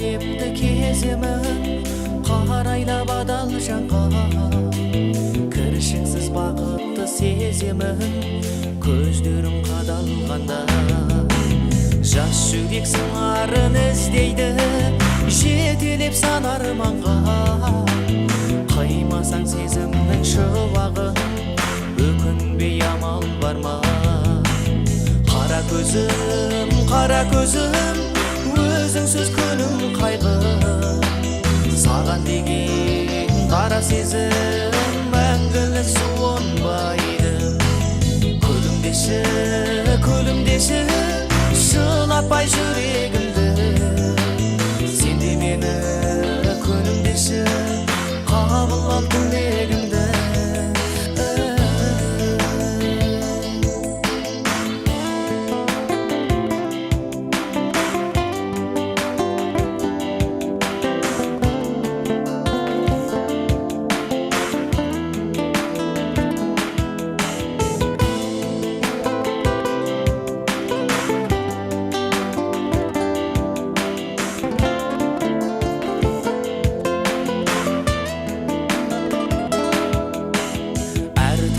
айыпты кеземін қарайлап адал жанға, кіршіңсіз бақытты сеземін көздерім қадалғанда. Жас жүрек сыңарын іздейді жетелеп сан арманға, қаймасаң сезімнің шуағын өкінбей амал бар ма? Қара көзім өзіңсіз күнім қайғы, саған деген қара сезім мәңгілік суынбайды. Күлімдеші жылатпай жүрегімді, сен де мені күнімдеші қабыл ал тілегімді.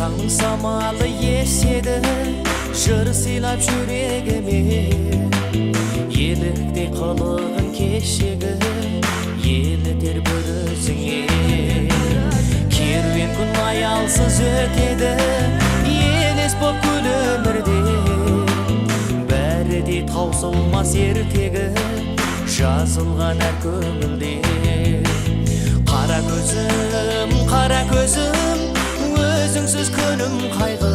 Таңның самалы еседі жыр сыйлап жүрегіме, еліктей қылығын кешегі елітер бір өзіңе. Керуен күн аялсыз өтеді елес боп күн өмірде, бәрі де таусылмас ертегі жазылған әр көңілде. Қара көзім өзіңсіз күнім қайғы,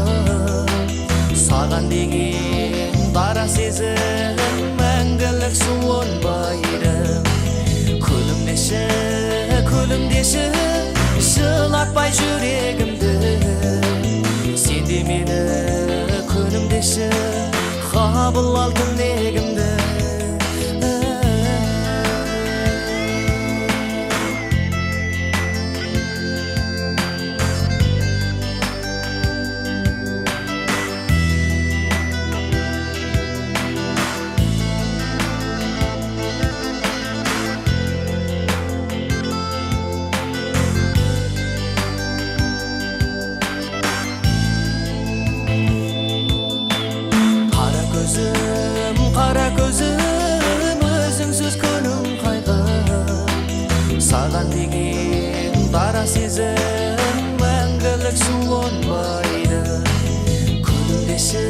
саған деген дара сезім мәңгілік суынбайды. Күлімдеші жылатпай жүрегімді, сен де мені күнімдеші қабыл ал тілегімді. Қара көзім өзіңсіз күнім қайғы, саған деген дара сезім мәңгілік суынбайды. Күлімдеші